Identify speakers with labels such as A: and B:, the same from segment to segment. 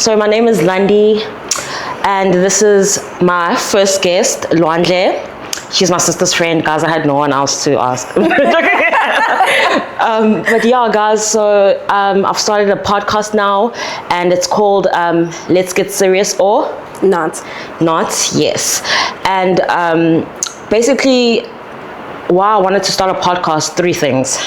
A: So my name is Landi, and this is my first guest, Lwandle. She's my sister's friend, guys. I had no one else to ask. But yeah, guys, so I've started a podcast now, and it's called Let's Get Serious or
B: Not,
A: yes. And basically, why I wanted to start a podcast, three things.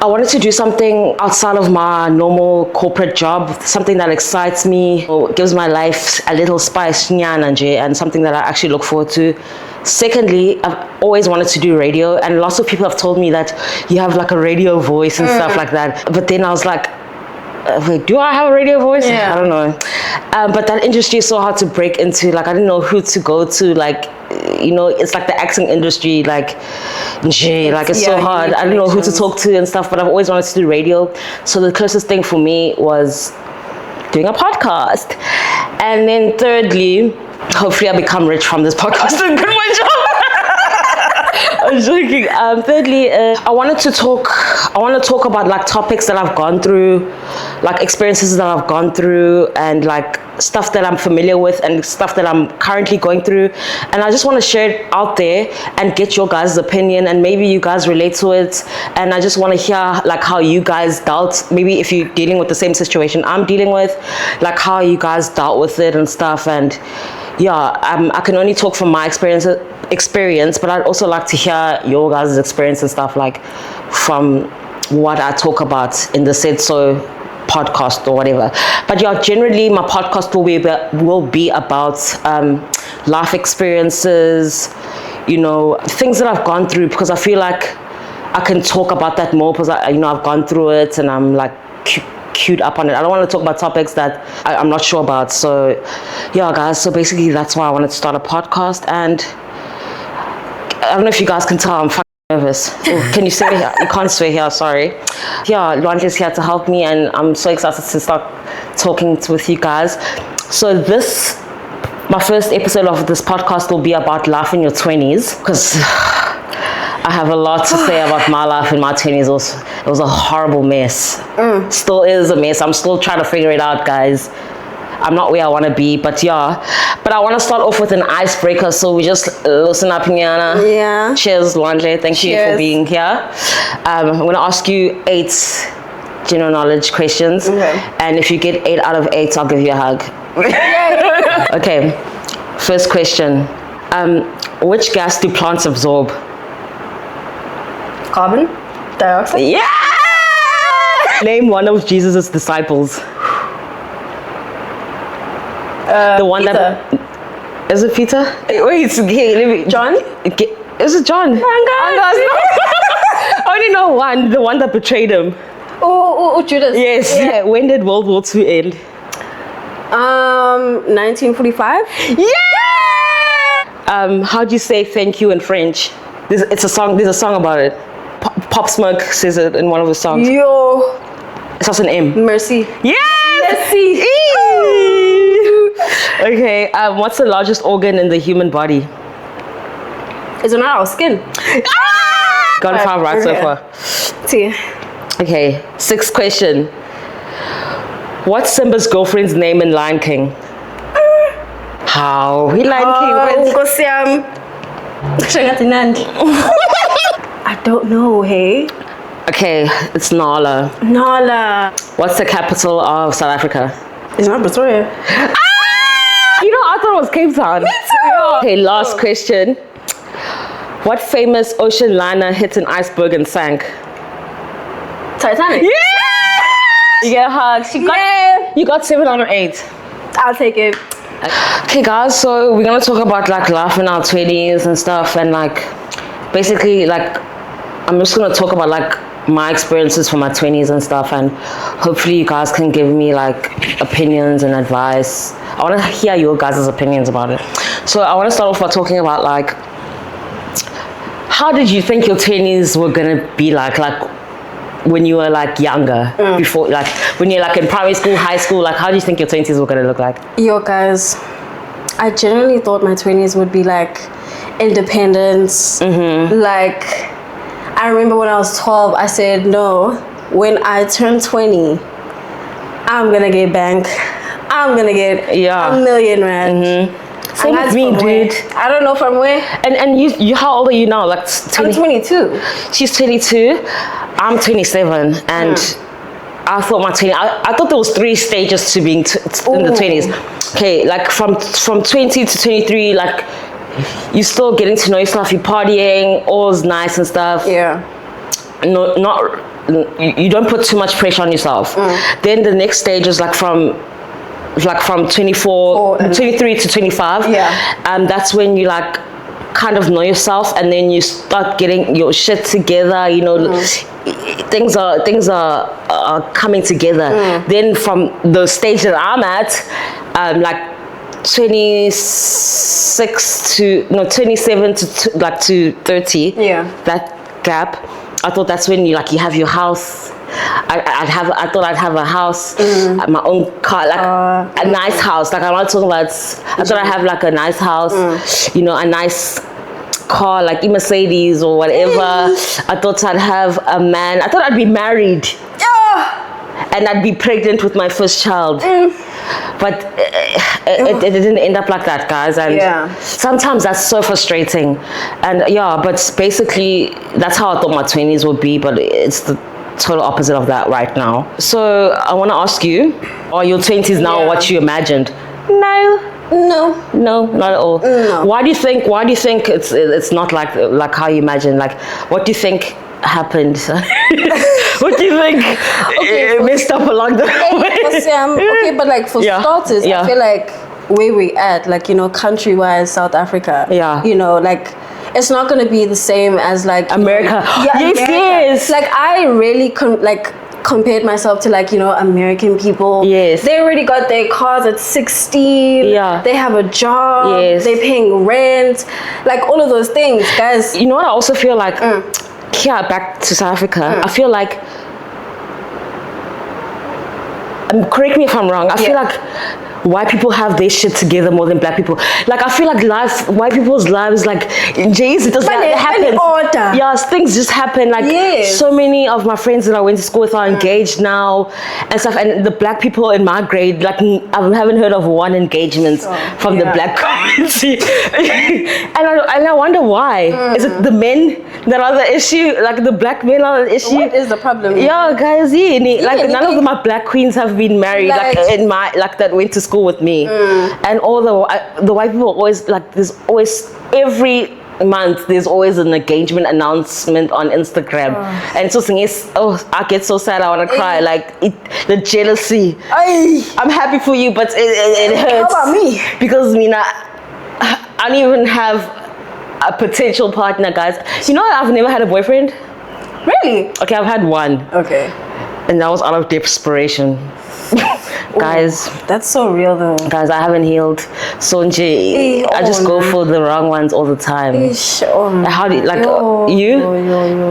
A: I wanted to do something outside of my normal corporate job, something that excites me, or gives my life a little spice, and something that I actually look forward to. Secondly, I've always wanted to do radio, and lots of people have told me that you have like a radio voice and stuff like that. But then I was like, wait, do I have a radio voice?
B: Yeah.
A: I don't know. But that industry is so hard to break into. Like, I didn't know who to go to. Like, you know, it's like the acting industry, like it's so hard. I didn't know who to talk to and stuff, but I've always wanted to do radio. So the closest thing for me was doing a podcast. And then thirdly, hopefully I become rich from this podcast and quit my job. I'm joking. Thirdly, I want to talk about like topics that I've gone through, like experiences that I've gone through, and like stuff that I'm familiar with and stuff that I'm currently going through. And I just want to share it out there and get your guys' opinion, and maybe you guys relate to it. And I just want to hear like how you guys dealt, maybe if you're dealing with the same situation I'm dealing with, like how you guys dealt with it and stuff. And yeah, I can only talk from my experience, but I'd also like to hear your guys' experience and stuff, like from what I talk about in the said so podcast or whatever. But yeah, generally my podcast will be about life experiences, you know, things that I've gone through, because I feel like I can talk about that more because I've gone through it and I'm like queued up on it. I don't want to talk about topics that I'm not sure about. So yeah, guys, so basically that's why I wanted to start a podcast. And I don't know if you guys can tell, I'm fucking nervous. Oh, can you swear here? You can't swear here, sorry. Yeah, Lwandle's here to help me, and I'm so excited to start talking with you guys. So my first episode of this podcast will be about life in your 20s, because I have a lot to say about my life in my 20s. It was a horrible mess. Still is a mess. I'm still trying to figure it out, guys. I'm not where I want to be, but yeah. But I want to start off with an icebreaker, so we just loosen up, Nyana.
B: Yeah.
A: Cheers, Lwandle. Thank you for being here. I'm going to ask you 8 general knowledge questions.
B: Okay.
A: And if you get 8 out of 8, I'll give you a hug. Okay. First question. Which gas do plants absorb?
B: Carbon dioxide.
A: Yeah! Name one of Jesus' disciples. The one
B: Peter.
A: that is it Peter? Wait, let me.
B: John?
A: Is it John?
B: Angas.
A: I only know one, the one that betrayed him.
B: Oh, Judas.
A: Yes. Yeah. When did World War II end?
B: 1945.
A: Yeah. How do you say thank you in French? It's a song. There's a song about it. Pop Smoke says it in one of his songs.
B: Yo.
A: It's also an M.
B: Mercy.
A: Yes.
B: Mercy.
A: Okay. What's the largest organ in the human body?
B: Is it not our skin?
A: Got 5 right so far.
B: See.
A: Okay. 6th question. What's Simba's girlfriend's name in Lion King? How? Lion King.
B: I don't know, hey?
A: Okay, it's Nala.
B: Nala.
A: What's the capital of South Africa?
B: It's not Pretoria.
A: You know, I thought it was Cape Town.
B: Me too.
A: Okay, last question. What famous ocean liner hit an iceberg and sank?
B: Titanic.
A: Yeah! You get a hug. You got 7 out of 8.
B: I'll take it.
A: Okay, guys, so we're gonna talk about like life in our 20s and stuff, and like basically like I'm just gonna talk about like my experiences from my 20s and stuff, and hopefully you guys can give me like opinions and advice. I want to hear your guys' opinions about it. So I want to start off by talking about like, how did you think your 20s were gonna be like when you were like younger, before, like when you're like in primary school, high school, like how do you think your 20s were gonna look like?
B: Yo, guys, I genuinely thought my 20s would be like independence. Like, I remember when I was 12, I said, no, when I turn 20, I'm gonna get bank. I'm gonna get
A: Yeah.
B: a million rand.
A: Same
B: And
A: with
B: that's
A: me,
B: from where?
A: dude.
B: I don't know from where.
A: And you how old are you now? Like
B: I'm
A: 20?
B: 22.
A: She's 22. I'm 27, and I thought my 20. I thought there was 3 stages to being in the
B: Ooh.
A: 20s. Okay, like from 20 to 23, like you still getting to know yourself. You're partying, all's nice and stuff.
B: Yeah.
A: No, not you don't put too much pressure on yourself. Then the next stage is like from 23 to 25.
B: Yeah.
A: That's when you like kind of know yourself, and then you start getting your shit together. You know, things are coming together. Then from the stage that I'm at, like 27 to 30.
B: Yeah.
A: That gap, I thought that's when you have your house. I thought I'd have a house, my own car, like a nice house. Like I'm not talking about. I thought I'd have like a nice house, you know, a nice car, like a Mercedes or whatever. I thought I'd have a man. I thought I'd be married. And I'd be pregnant with my first child. But it didn't end up like that, guys. And sometimes that's so frustrating. And but basically that's how I thought my 20s would be, but it's the total opposite of that right now. So I want to ask you, are your 20s now what you imagined? No, not at all.
B: No.
A: Why do you think it's not like how you imagined? Like, what do you think happened? What do you think messed up along the way?
B: But like for starters, I feel like where we at, like, you know, country-wise, South Africa.
A: Yeah.
B: You know, like it's not gonna be the same as like
A: America. Yes.
B: Like I really compared myself to like, you know, American people.
A: Yes.
B: They already got their cars at 16.
A: Yeah.
B: They have a job.
A: Yes.
B: They're paying rent. Like all of those things, guys.
A: You know what I also feel like? Here, back to South Africa, I feel like, correct me if I'm wrong, I feel like white people have their shit together more than black people. Like I feel like white people's lives, like Jays, it doesn't happen. Yes, things just happen. Like so many of my friends that I went to school with are engaged now and stuff. And the black people in my grade, like I haven't heard of one engagement from the black community. and I wonder why. Is it the men that are the issue? Like the black men are the issue?
B: What is the problem?
A: Yeah, guys, like none of my black queens have been married like in my that went to school with me, and all the white people always like there's always every month there's always an engagement announcement on Instagram, and it's just I get so sad, I want to cry, like the jealousy. I'm happy for you, but it hurts.
B: How about me?
A: Because Mina, I don't even have a potential partner, guys. You know, I've never had a boyfriend.
B: Really?
A: Okay, I've had one.
B: Okay.
A: And that was out of desperation. Guys,
B: that's so real though.
A: Guys, I haven't healed. Sonji, I just go for the wrong ones all the time. How do you, like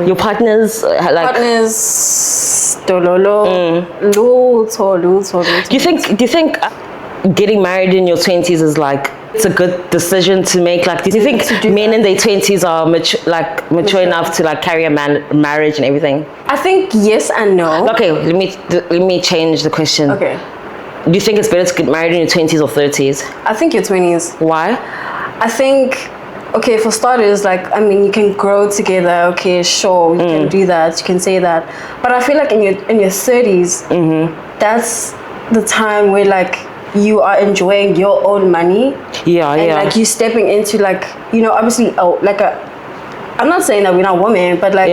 A: your partners like
B: dololo.
A: Do you think getting married in your 20s is like it's a good decision to make? Like, do you think men in their 20s are mature enough to like carry a marriage and everything?
B: I think yes and no.
A: Okay, let me change the question.
B: Okay.
A: Do you think it's better to get married in your 20s or 30s?
B: I think your 20s.
A: Why?
B: I think, okay, for starters, like, I mean, you can grow together. Okay, sure, you can do that. You can say that. But I feel like in your 30s, that's the time where like you are enjoying your own money. And like you stepping into like, you know, obviously, I'm not saying that we're not women, but like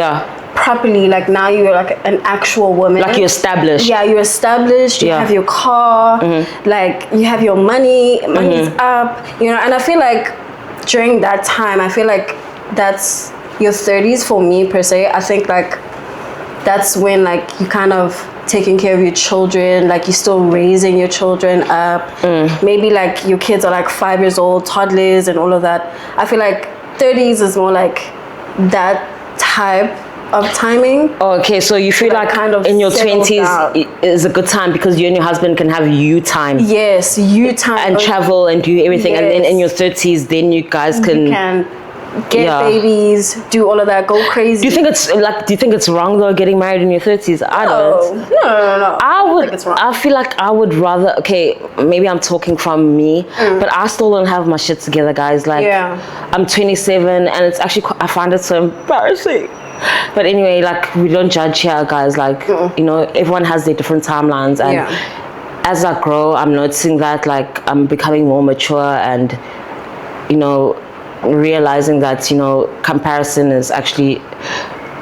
B: properly, like now you're like an actual woman.
A: Like you're established.
B: Yeah, you're established. You have your car. Like you have your money's up. You know, and I feel like during that time, I feel like that's your 30s for me per se. I think like that's when like you kind of taking care of your children, like you're still raising your children up. Maybe like your kids are like 5 years old, toddlers and all of that. I feel like 30s is more like that type of timing.
A: Okay, so you feel like
B: kind of
A: in your 20s is a good time because you and your husband can have you time.
B: Yes, you time.
A: And travel and do everything. And then in your 30s, then you guys can
B: get babies, do all of that, go crazy.
A: Do you think it's wrong though, getting married in your 30s? I don't.
B: No.
A: I
B: think it's wrong.
A: I feel like I would rather, okay, maybe I'm talking from me, but I still don't have my shit together, guys. Like, I'm 27 and it's actually, I find it so embarrassing. But anyway, like, we don't judge here, guys. Like, you know, everyone has their different timelines. And as I grow, I'm noticing that, like, I'm becoming more mature and, you know, realizing that, you know, comparison is actually,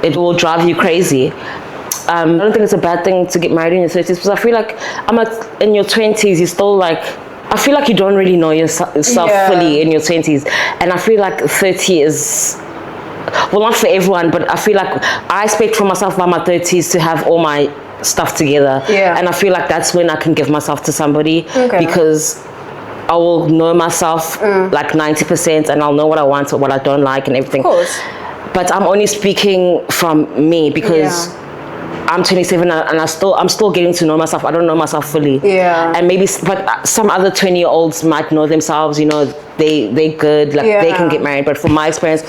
A: it will drive you crazy. I don't think it's a bad thing to get married in your 30s, because I feel like in your 20s, you're still like, I feel like you don't really know yourself fully in your 20s. And I feel like 30 is, well, not for everyone, but I feel like I expect from myself by my 30s to have all my stuff together. And I feel like that's when I can give myself to somebody, because I will know myself like 90%, and I'll know what I want or what I don't like and everything.
B: Of course.
A: But I'm only speaking from me, because I'm 27 and I'm still getting to know myself. I don't know myself fully. And maybe, but some other 20-year-olds might know themselves, you know, they're good, like they can get married. But from my experience,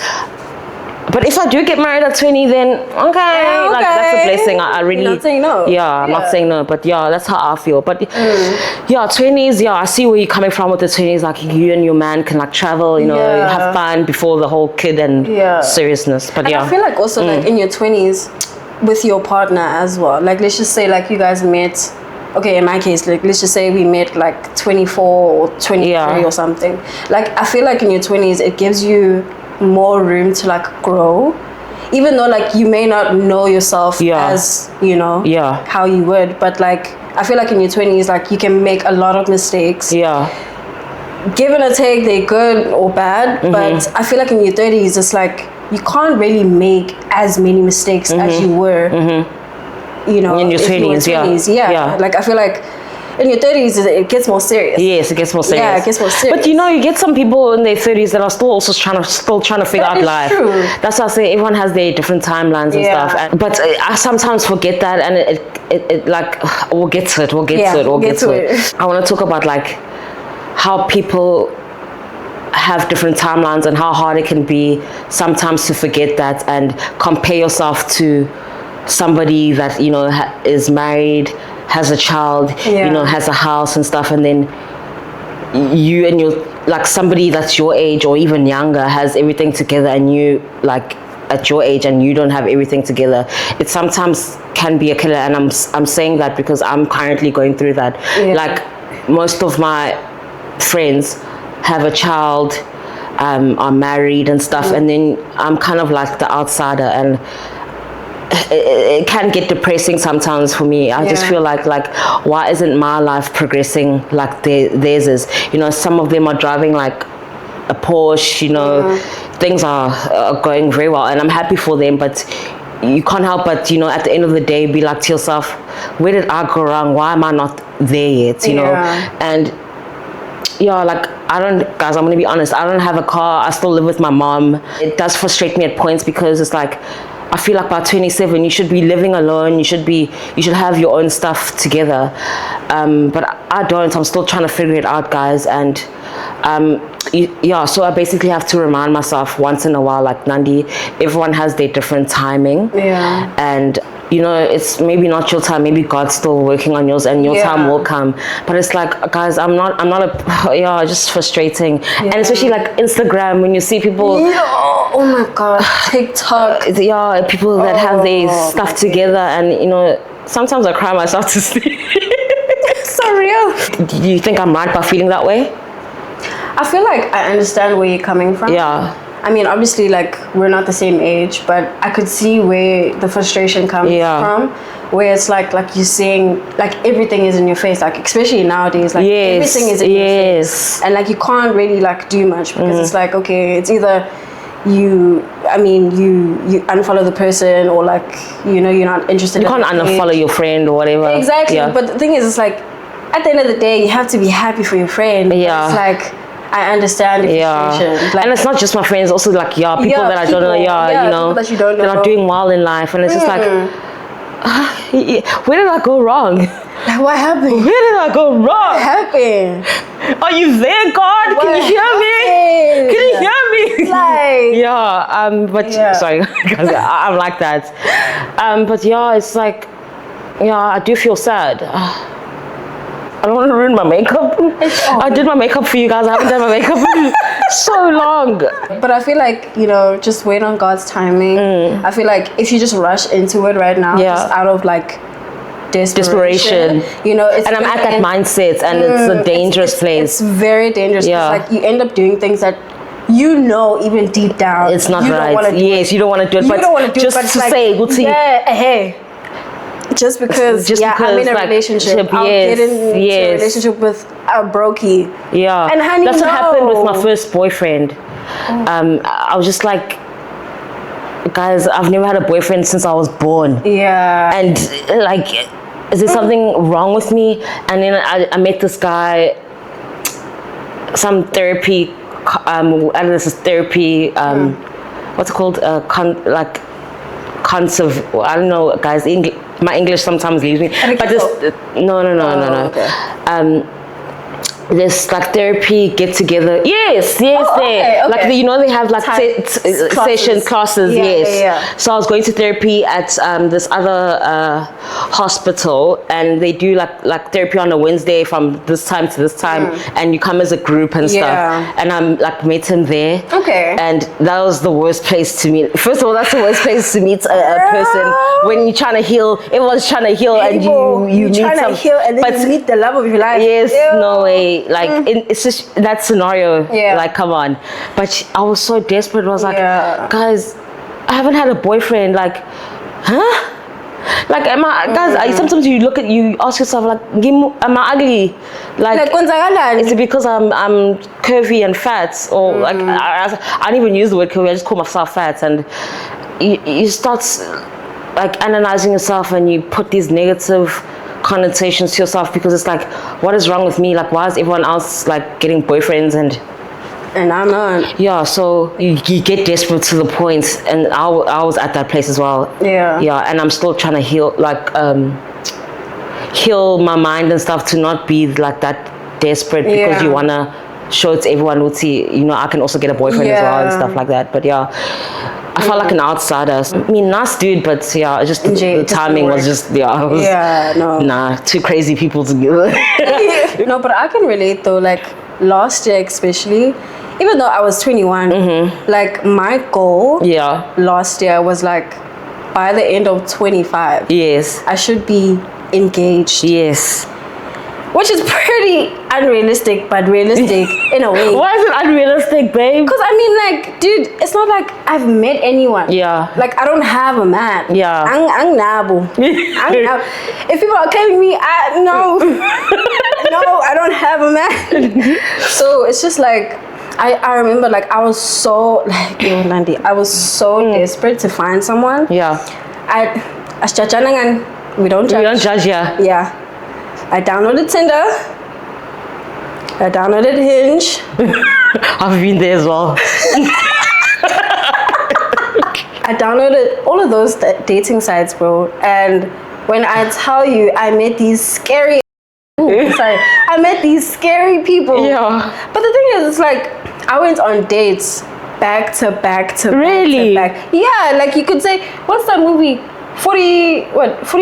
A: but if I do get married at 20, then okay, like that's a blessing. I really,
B: you're not saying no.
A: I'm not saying no, but that's how I feel. But 20s, I see where you're coming from with the 20s. Like, you and your man can like travel, you know, have fun before the whole kid and seriousness. But
B: and I feel like also like in your 20s with your partner as well. Like, let's just say like you guys met. Okay, in my case, like, let's just say we met like 24 or 23 or something. Like, I feel like in your 20s, it gives you more room to like grow, even though like you may not know yourself as, you know, how you would, but like I feel like in your 20s, like, you can make a lot of mistakes, give or take, they're good or bad, but I feel like in your 30s it's like you can't really make as many mistakes as you were, you know,
A: in your 20s.
B: Like, I feel like in your 30s, it gets more serious.
A: Yes, it gets more serious.
B: Yeah, it gets more serious.
A: But you know, you get some people in their 30s that are still trying to figure out life.
B: True.
A: That's why I say everyone has their different timelines and stuff. But I sometimes forget that, and it like, we'll get to it. We'll get to it. I want to talk about like how people have different timelines and how hard it can be sometimes to forget that and compare yourself to somebody that, you know, is married, has a child, you know, has a house and stuff, and then you and your, like, somebody that's your age or even younger has everything together, and you, like, at your age, and you don't have everything together. It sometimes can be a killer, and I'm saying that because I'm currently going through that. Like, most of my friends have a child, are married and stuff, and then I'm kind of like the outsider, and it can get depressing sometimes for me. I just feel like why isn't my life progressing like theirs is? You know, some of them are driving like a Porsche, you know, things are going very well, and I'm happy for them, but you can't help but, you know, at the end of the day, be like to yourself, where did I go wrong? Why am I not there yet? You know? And like, guys, I'm gonna be honest, I don't have a car. I still live with my mom. It does frustrate me at points, because it's like, I feel like by 27 you should be living alone, you should have your own stuff together, but I don't. I'm still trying to figure it out, guys. And so I basically have to remind myself once in a while, like, Nandi, everyone has their different timing, and you know, it's maybe not your time, maybe God's still working on yours, and your time will come. But it's like, guys, I'm not just frustrating. And especially like Instagram, when you see people,
B: oh my god, TikTok,
A: people that have their stuff together, and you know, sometimes I cry myself to sleep.
B: So real.
A: Do you think I'm right by feeling that way?
B: I feel like I understand where you're coming from. I mean, obviously, like, we're not the same age, but I could see where the frustration comes from, where it's like you're saying, like, everything is in your face, like, especially nowadays, like, everything is in your face, and like, you can't really like do much, because it's like, okay, it's either you unfollow the person, or like, you know, you're not interested.
A: You can't unfollow your friend or whatever.
B: Exactly. But the thing is, it's like, at the end of the day, you have to be happy for your friend. It's like, I understand the frustration. Like, and it's
A: not just my friends, also like people that I don't know, you know,
B: that you don't know,
A: that are doing well in life, and it's just like, where did I go wrong?
B: Like, what happened?
A: Where did I go wrong?
B: What happened?
A: Are you there, God? Can you hear me? Can you hear me?
B: Like,
A: yeah, but sorry, guys, I'm like that. But yeah, it's like, yeah, I do feel sad. I don't want to ruin my makeup. I did my makeup for you guys. I haven't done my makeup in so long.
B: but I feel like, you know, just wait on God's timing. I feel like if you just rush into it right now, just out of like desperation, you know, it's,
A: and I'm at that mindset, and it's a dangerous place.
B: It's very dangerous.
A: Yeah.
B: Like you end up doing things that you know even deep down
A: It's not
B: you
A: right.
B: don't want to do
A: Yes, you don't want to do it.
B: You
A: But
B: don't want to do
A: just
B: it, but
A: to
B: like,
A: say, we'll see.
B: yeah, hey. Just because I'm in a
A: like,
B: relationship, I'll get into a relationship with a brokey.
A: Yeah,
B: and honey,
A: that's what happened with my first boyfriend. I was just like, guys, I've never had a boyfriend since I was born.
B: Yeah,
A: and like, is there something wrong with me? And then I met this guy, some therapy. I don't know, this is therapy. What's it called? I don't know, guys. My English sometimes leaves me. But this, no.
B: Okay.
A: This like therapy get together. Yes.
B: Okay.
A: Like you know, they have like session classes.
B: Yeah.
A: So I was going to therapy at this other hospital, and they do like therapy on a Wednesday from this time to this time, and you come as a group and stuff. And I'm like met him there.
B: Okay.
A: And that was the worst place to meet. First of all, that's the worst place to meet a person when you're trying to heal. Everyone's trying to heal, and you meet
B: trying to heal, and then you meet the love of your life.
A: Yes, no way. Like it's just that scenario. Like, come on. But I was so desperate. I was like, guys, I haven't had a boyfriend. Like, huh? Like, am I, guys? Sometimes you ask yourself, like, am I ugly? Like is it because I'm curvy and fat, or like I don't even use the word curvy. I just call myself fat, and you start like analyzing yourself, and you put these negative connotations to yourself, because it's like, what is wrong with me? Like, why is everyone else like getting boyfriends and
B: I'm not?
A: Yeah, so you get desperate to the point, and I was at that place as well. Yeah, and I'm still trying to heal my mind and stuff, to not be like that desperate, because you wanna show it to everyone who see, you know, I can also get a boyfriend as well and stuff like that. But I felt like an outsider. I mean, nice dude, but just the timing was just nah, two crazy people together.
B: No, but I can relate though. Like last year, especially, even though I was 21, like my goal last year was like, by the end of 25, I should be engaged. Which is pretty unrealistic, but realistic in a way.
A: Why is it unrealistic, babe?
B: Because I mean, like, dude, it's not like I've met anyone. Like, I don't have a man. Ang nabo. If people are claiming me, no, I don't have a man. So it's just like, I remember, like, I was so, like, Nandi, I was so desperate to find someone. We don't judge.
A: We don't judge,
B: Yeah. I downloaded Tinder. I downloaded Hinge.
A: I've been there as well.
B: I downloaded all of those dating sites, bro. And when I tell you, I met these scary... I met these scary people. But the thing is, it's like, I went on dates back to back to back. Yeah, like you could say, what's that movie? 40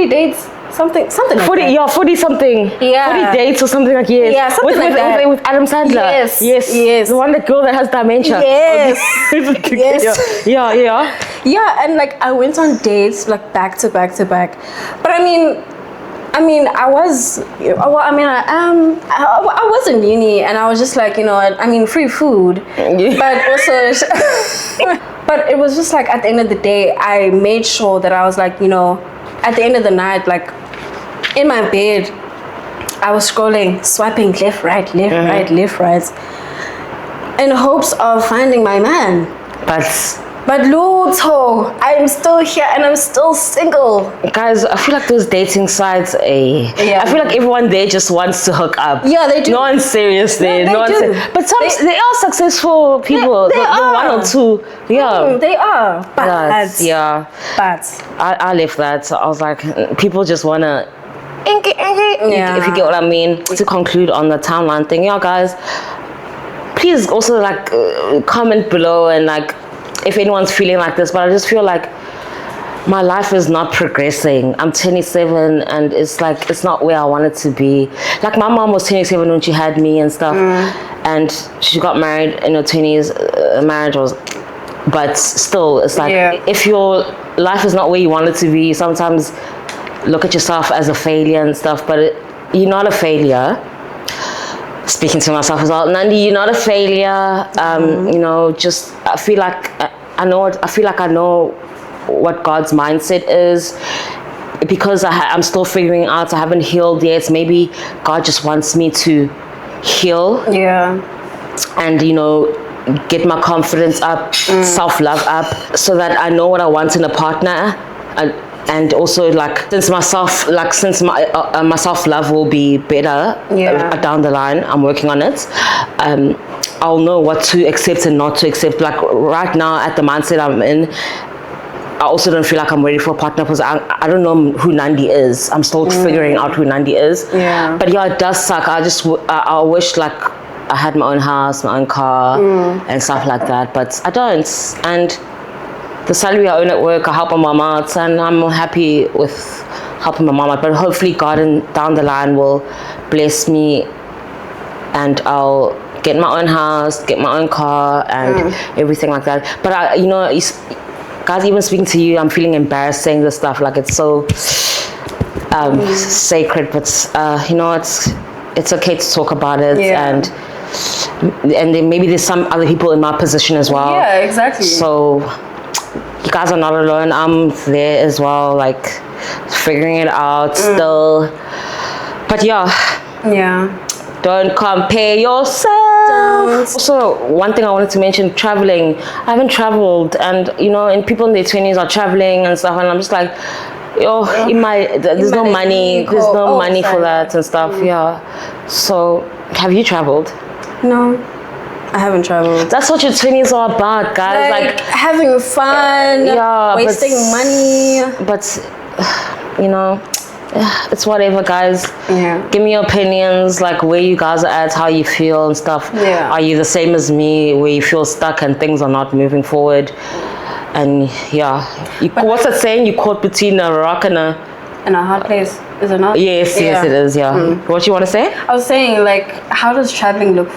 B: dates? Something like
A: 40,
B: that.
A: 40 something. 40 dates or something like
B: something
A: with,
B: like that.
A: With Adam Sandler. Yes. The one, the girl that has dementia.
B: Yeah, and like I went on dates like back to back to back. But I mean I was in uni, and I was just like, you know, I mean, free food, but also but it was just like, at the end of the day, I made sure that I was like, you know, at the end of the night, like in my bed, I was scrolling, swiping left, right, in hopes of finding my man. But Luto, I'm still here and I'm still single.
A: Guys, I feel like those dating sites, I feel like everyone there just wants to hook up.
B: Yeah, they do.
A: No one's serious there. But they are successful people.
B: They are.
A: One or two. Yeah.
B: They are. But
A: I left that. So I was like, people just want to... If you get what I mean. To conclude on the timeline thing, guys, please also like comment below and like if anyone's feeling like this. But I just feel like my life is not progressing. I'm 27 and it's like it's not where I want it to be. Like my mom was 27 when she had me and stuff, and she got married in her 20s. Marriage was, but still, it's like if your life is not where you want it to be, sometimes look at yourself as a failure and stuff. But you're not a failure. Speaking to myself as well, Nandi, you're not a failure. You know, just I feel like I know what God's mindset is, because I'm still figuring out. I haven't healed yet. Maybe God just wants me to heal. And you know, get my confidence up, self-love up, so that I know what I want in a partner. And also, like, since my self-love will be better down the line, I'm working on it. I'll know what to accept and not to accept. Like right now, at the mindset I'm in, I also don't feel like I'm ready for a partner because I don't know who Nandi is. I'm still figuring out who Nandi is. But yeah, it does suck. I wish like I had my own house, my own car, and stuff like that. But I don't. And the salary I earn at work, I help my mom out, and I'm happy with helping my mom out. But hopefully God down the line will bless me and I'll get my own house, get my own car, and everything like that. But you know, guys, even speaking to you, I'm feeling embarrassed saying this stuff. Like it's so sacred, but you know, it's okay to talk about it, and then maybe there's some other people in my position as well.
B: Yeah, exactly.
A: So you guys are not alone. I'm there as well, like figuring it out still. But yeah. Don't compare yourself. Also, one thing I wanted to mention, traveling. I haven't traveled, and you know, and people in their 20s are traveling and stuff, and I'm just like, there's no money. There's no money for that and stuff. So, have you traveled?
B: No, I haven't traveled.
A: That's what your 20s are about, guys. Like
B: having fun, wasting money.
A: But you know, it's whatever, guys. Give me your opinions, like where you guys are at, how you feel and stuff. Are you the same as me, where you feel stuck and things are not moving forward? And what's that saying? You caught between a rock and a
B: hard place, is it not?
A: Yes, it is. What you want to say?
B: I was saying, like, how does traveling look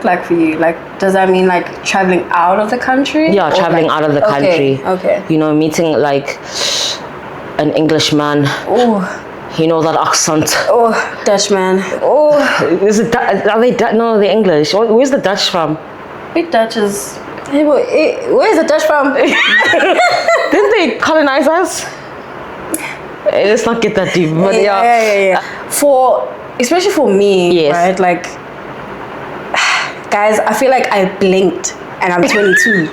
B: like for you? Like, does that mean like traveling out of the country?
A: Yeah, traveling out of the country.
B: Okay.
A: You know, meeting like an Englishman. You know that accent.
B: Dutchman.
A: Is it? Are they? No, they're English. Where's the Dutch from?
B: Big Dutch is. Where's the Dutch from?
A: Didn't they colonize us? Let's not get that deep. But
B: especially for me, right? Like, guys, I feel like I blinked and I'm 22.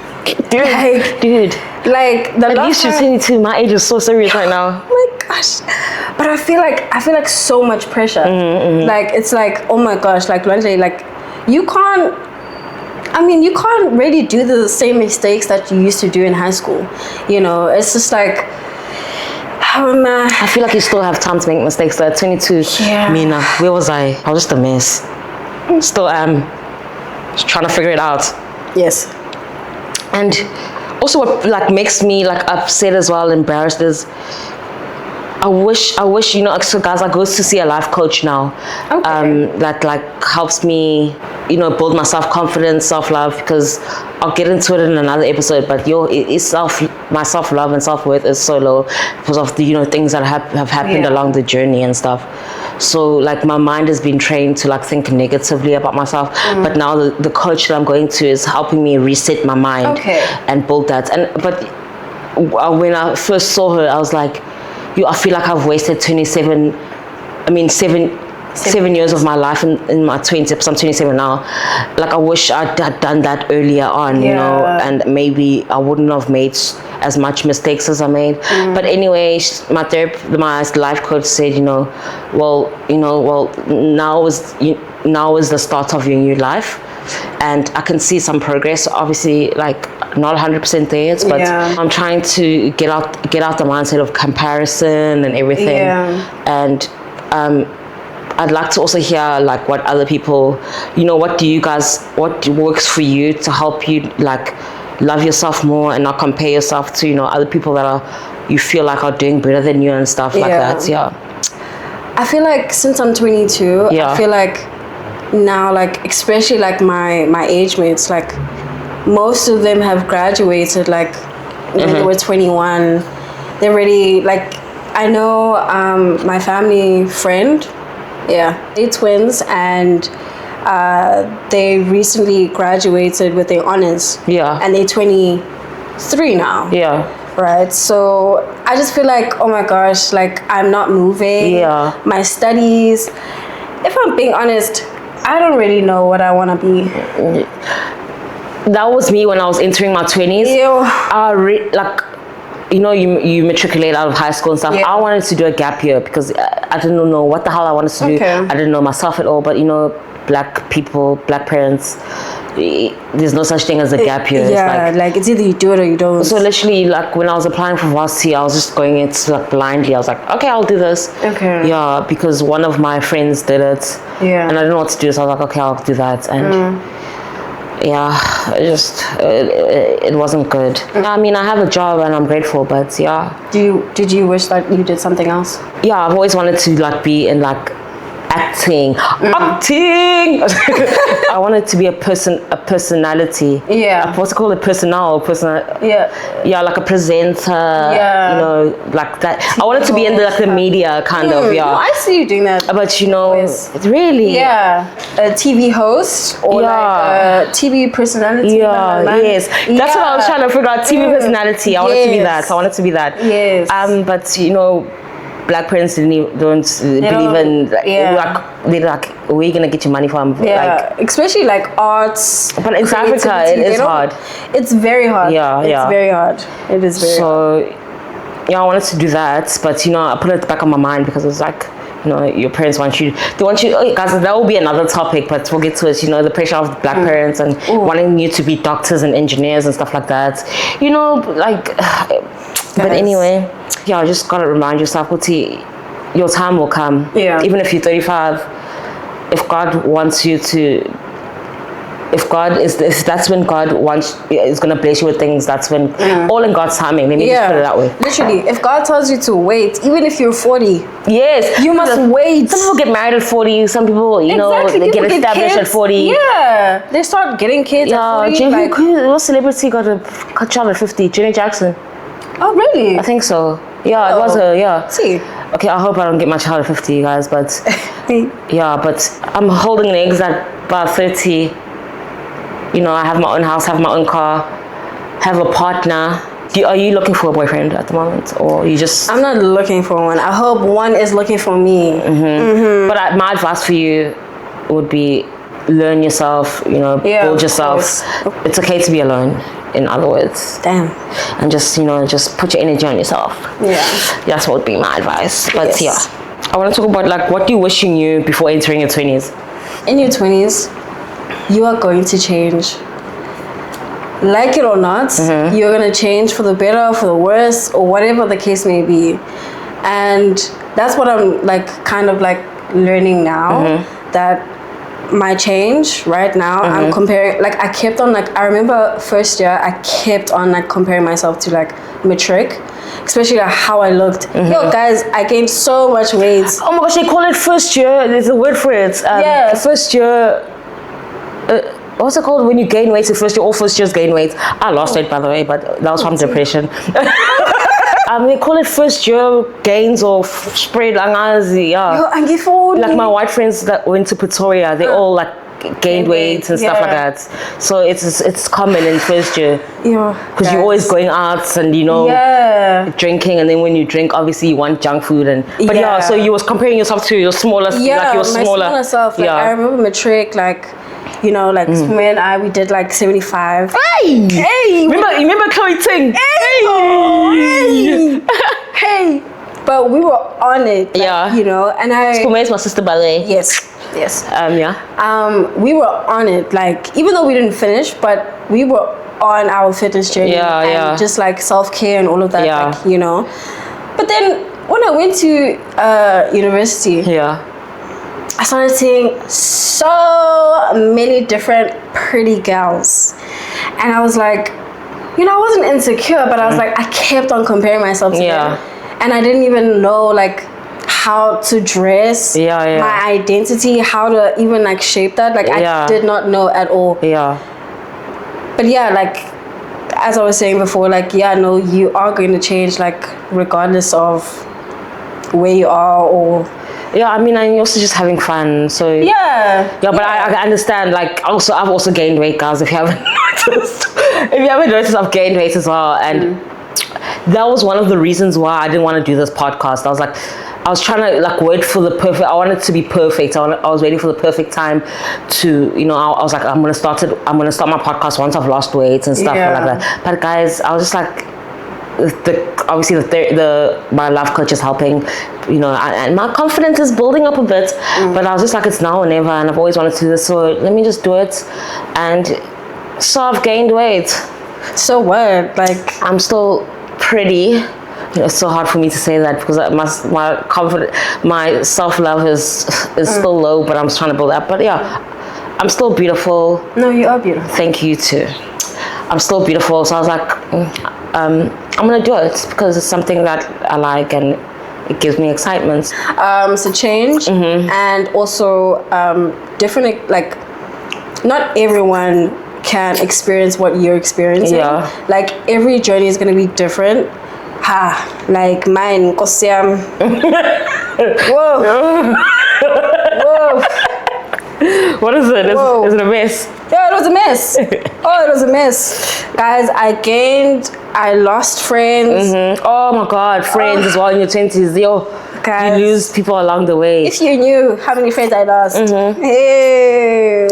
A: Dude.
B: Like
A: at least you're 22. My age is so serious right now.
B: Oh my gosh. But I feel like so much pressure. Like it's like, oh my gosh, like literally, like you can't really do the same mistakes that you used to do in high school. You know, it's just like I
A: feel like you still have time to make mistakes. Though. At 22, Mina, where was I? I was just a mess. Still am. Just trying to figure it out.
B: Yes.
A: And also what like makes me like upset as well, embarrassed is I wish, you know, so guys, I go to see a life coach now. That like helps me, you know, build my self-confidence, self-love, because I'll get into it in another episode, but my self-love and self-worth is so low because of the, you know, things that have happened along the journey and stuff. So like my mind has been trained to like think negatively about myself, but now the coach that I'm going to is helping me reset my mind and build that. But when I first saw her, I was like, I feel like I've wasted 7 years of my life in my 20s, because I'm 27 now. Like I wish I'd done that earlier on, you know, and maybe I wouldn't have made as much mistakes as I made. But anyway, my life coach said, now is the start of your new life. And I can see some progress, obviously, like not 100% there, but I'm trying to get out the mindset of comparison and everything. And I'd like to also hear like what other people, what works for you to help you like love yourself more and not compare yourself to, other people that you feel like are doing better than you and stuff like that. Yeah.
B: I feel like since I'm 22,
A: Yeah.
B: I feel like now, like especially like my age mates, like most of them have graduated like when they were 21. They're already like, I know my family friend, they're twins, and they recently graduated with their honors.
A: Yeah.
B: And they're 23 now.
A: Yeah.
B: Right, so I just feel like, oh my gosh, like I'm not moving.
A: Yeah.
B: My studies, if I'm being honest, I don't really know what I want to be.
A: That was me when I was entering my 20s. You matriculate out of high school and stuff.
B: Yeah.
A: I wanted to do a gap year because I didn't know what the hell I wanted to do.
B: Okay.
A: I didn't know myself at all. But black people, black parents, there's no such thing as a gap year.
B: Yeah, like it's either you do it or you don't.
A: So literally, like when I was applying for varsity, I was just going into like blindly. I was like, okay, I'll do this.
B: Okay.
A: Yeah, because one of my friends did it.
B: Yeah.
A: And I didn't know what to do, so I was like, okay, I'll do that. And it wasn't good. I mean, I have a job and I'm grateful, but yeah.
B: Did you wish that you did something else?
A: Yeah, I've always wanted to like be in like acting. I wanted to be a personality.
B: Yeah.
A: What's it called? A personnel. Yeah, like a presenter.
B: Yeah.
A: Like that. I wanted to be in the media kind of. Yeah.
B: No, I see you doing that.
A: But really.
B: Yeah, a TV host or like a TV personality.
A: Yeah, yes. That's what I was trying to figure out. TV personality. I wanted to be that.
B: Yes.
A: But black parents don't believe in they're like, where are you gonna get your money from?
B: Yeah, like, especially like arts.
A: But in South Africa, it is hard.
B: It's very hard.
A: Yeah,
B: it's very hard. It is very hard.
A: So, I wanted to do that, but I put it back on my mind because it's like, your parents want you. They want you. Oh, guys, that will be another topic, but we'll get to it. The pressure of black parents and wanting you to be doctors and engineers and stuff like that. But anyway, you just gotta remind yourself, your time will come.
B: Yeah.
A: Even if you're 35, if God wants you to. If that's when God is gonna bless you with things, that's when all in God's timing. Let me just put it that way.
B: Literally, if God tells you to wait, even if you're 40,
A: yes,
B: you must wait.
A: Some people get married at 40. Some people, they get established at 40.
B: Yeah, they start getting kids at 40.
A: What celebrity got a child at 50? Janet Jackson.
B: Oh really?
A: I think so. Yeah, it was her. Yeah.
B: See.
A: Okay, I hope I don't get my child at 50, you guys. But but I'm holding legs at about 30. I have my own house, have my own car, have a partner. Are you looking for a boyfriend at the moment, or you just?
B: I'm not looking for one. I hope one is looking for me.
A: But my advice for you would be learn yourself. Build yourself. It's okay to be alone. In other words,
B: damn,
A: and just put your energy on yourself.
B: Yeah,
A: that's what would be my advice. But I want to talk about like what do you wish you knew before entering your 20s.
B: In your 20s, you are going to change. Like it or not, you're gonna change for the better, for the worse, or whatever the case may be. And that's what I'm like kind of like learning now, that my change right now, I'm comparing, like I kept on like, I remember first year, I kept on like comparing myself to like matric, especially like how I looked. Yo guys, I gained so much weight.
A: Oh my gosh, they call it first year, there's a word for it. First year, what's it called when you gain weight in first year? All first years gain weight. I lost weight, by the way, but that was from depression. They call it first year gains or spread angazi. Like my white friends that went to Pretoria, they all like gained weight and stuff like that. So it's common in first year. Because you're always going out and drinking, and then when you drink, obviously you want junk food so you was comparing yourself to your smaller, like your smaller.
B: My smaller self. Like I remember matric, like. When we did like 75. Hey!
A: Remember Chloe Ting?
B: Hey! But we were on it. And
A: Spumé is my sister, by the way.
B: Yes. We were on it. Like, even though we didn't finish, but we were on our fitness journey. And just like self-care and all of that. But then when I went to university. I started seeing so many different pretty girls. And I was like, you know, I wasn't insecure, but I was like, I kept on comparing myself to them. And I didn't even know like how to dress, my identity, how to even like shape that. Like I did not know at all. But yeah, like as I was saying before, like no, you are going to change, like regardless of where you are or.
A: I mean, and you're also just having fun, so but I understand. Like, also, I've also gained weight, guys. If you haven't noticed, I've gained weight as well, and that was one of the reasons why I didn't want to do this podcast. I was trying to like wait for the perfect. I wanted to be perfect. I was waiting for the perfect time to, you know. I was like, I'm gonna start my podcast once I've lost weight and stuff like that. But guys, I was just like. Obviously my life coach is helping, you know, and my confidence is building up a bit, but I was just like, it's now or never, and I've always wanted to do this, so let me just do it. And so I've gained weight.
B: So what? Like,
A: I'm still pretty. You know, it's so hard for me to say that because my self-love is still low, but I'm trying to build up. But I'm still beautiful.
B: No, you are beautiful.
A: Thank you too. I'm still beautiful, so I was like, I'm gonna do it because it's something that I like and it gives me excitement.
B: So change, and also different, like not everyone can experience what you're experiencing. Like every journey is gonna be different. Like mine, Kosiam. Whoa. Whoa.
A: What is it? Is it a mess?
B: Yeah, it was a mess. Oh, it was a mess. Guys, I lost friends.
A: Oh my God, friends as well in your 20s. Guys, you lose people along the way.
B: If you knew how many friends I lost. Hey.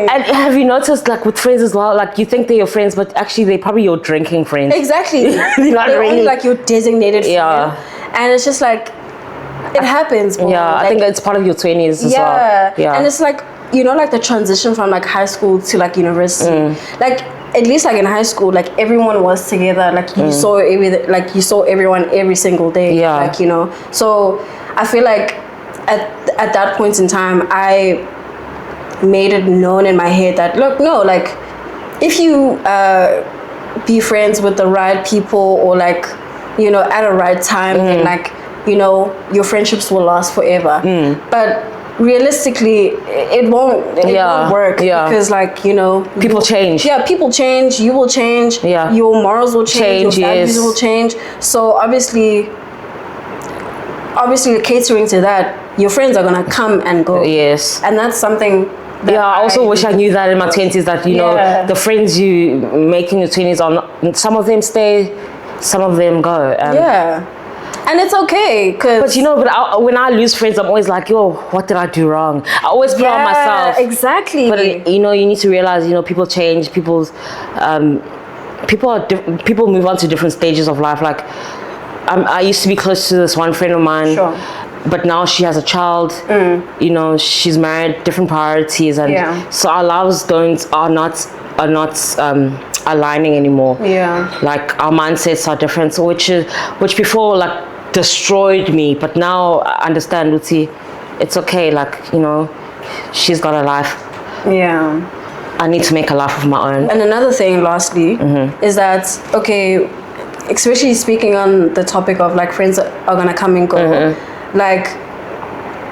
A: And have you noticed, like with friends as well, like you think they're your friends, but actually they're probably your drinking friends.
B: Exactly.
A: They're really
B: only like your designated friend. And it's just like, it happens. Bro.
A: I think it's part of your 20s as well.
B: And it's like, you know, like the transition from like high school to like university. Like at least like in high school, like everyone was together. Like you saw everyone every single day. Like, you know. So I feel like at that point in time, I made it known in my head that look, no, like if you be friends with the right people or like, you know, at a right time, then like, you know, your friendships will last forever. But realistically, it won't work because, like, you know,
A: people change.
B: People change. You will change. Your morals will change. Your values will change. So obviously catering to that, your friends are gonna come and go. And that's something. I
A: also wish I knew that in my 20s, that, you know, the friends you make in your 20s are not, some of them stay, some of them go.
B: And it's okay,
A: but you know, when I lose friends, I'm always like, yo, what did I do wrong? I always put on myself.
B: Exactly.
A: But you know, you need to realize, you know, people change. People move on to different stages of life. Like, I used to be close to this one friend of mine. But now she has a child. You know, she's married, different priorities, and so our lives are not aligning anymore. Like our mindsets are different. So which before like destroyed me, but now I understand, Lucy, it's okay. Like, you know, she's got a life. I need to make a life of my own.
B: And another thing, lastly, is that okay, especially speaking on the topic of like friends are gonna come and go. Like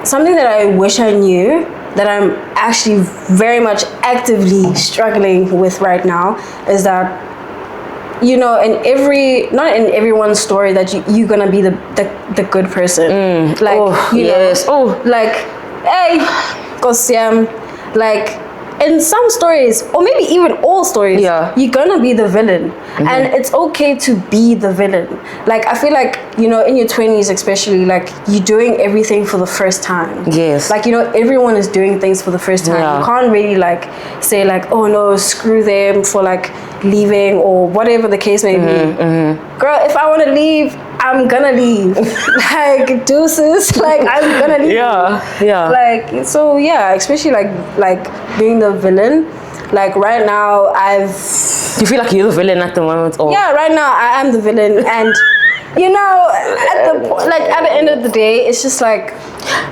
B: something that I wish I knew, that I'm actually very much actively struggling with right now, is that, you know, not in everyone's story that you're gonna be the good person. Like, you know, like, hey, Kosiam, like in some stories, or maybe even all stories, you're gonna be the villain. And it's okay to be the villain. Like, I feel like, you know, in your 20s especially, like, you're doing everything for the first time. Like, you know, everyone is doing things for the first time. You can't really, like, say, like, oh, no, screw them for, like, leaving or whatever the case may be. Girl, if I want to leave, I'm gonna leave. Like, deuces, like, I'm gonna leave. Like, so, especially, like being the villain. Like, right now,
A: You feel like you're the villain at the moment? Or?
B: Right now, I am the villain. And, you know, at the end of the day, it's just like,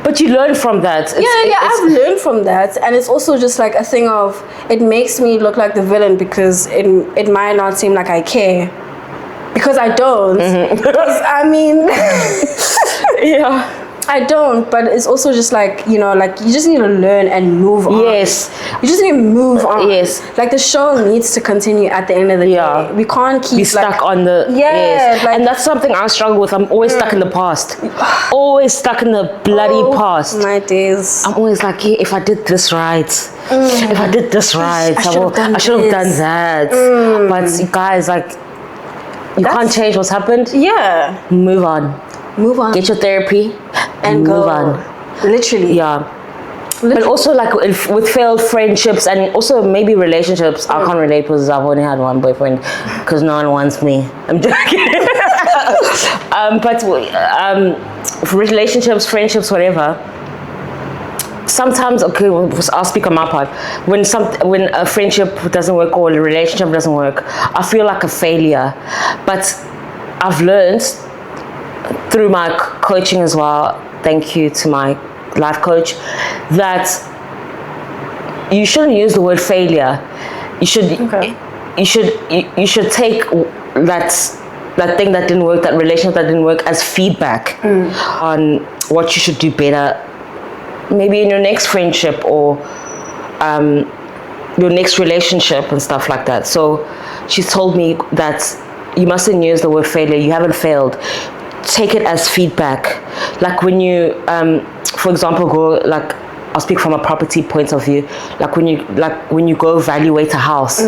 A: But you learn from that.
B: I've learned from that, and it's also just like a thing of it makes me look like the villain because it might not seem like I care, because I don't. Because, I mean,
A: yeah.
B: I don't, but it's also just like, you know, like you just need to learn and move on.
A: Yes.
B: You just need to move on.
A: Yes.
B: Like the show needs to continue at the end of the day. We can't keep
A: be stuck on the
B: yes.
A: Like, and that's something I struggle with. I'm always stuck in the past. Always stuck in the bloody past.
B: My days.
A: I'm always like, hey, if I did this right, if I did this right, I should have done that. But you guys, like, you can't change what's happened.
B: Yeah.
A: Move on.
B: Move on.
A: Get your therapy and
B: go.
A: Move on.
B: Literally.
A: Yeah. But also, like, with failed friendships and also maybe relationships, I can't relate because I've only had one boyfriend because no one wants me. I'm joking. But relationships, friendships, whatever. Sometimes, okay, I'll speak on my part. When a friendship doesn't work or a relationship doesn't work, I feel like a failure. But I've learned through my coaching as well, thank you to my life coach, that you shouldn't use the word failure. You should you should take that thing that didn't work, that relationship that didn't work, as feedback on what you should do better, maybe in your next friendship or your next relationship and stuff like that. So she told me that you mustn't use the word failure. You haven't failed. Take it as feedback. Like when you for example, go, like, I'll speak from a property point of view, like when you go evaluate a house,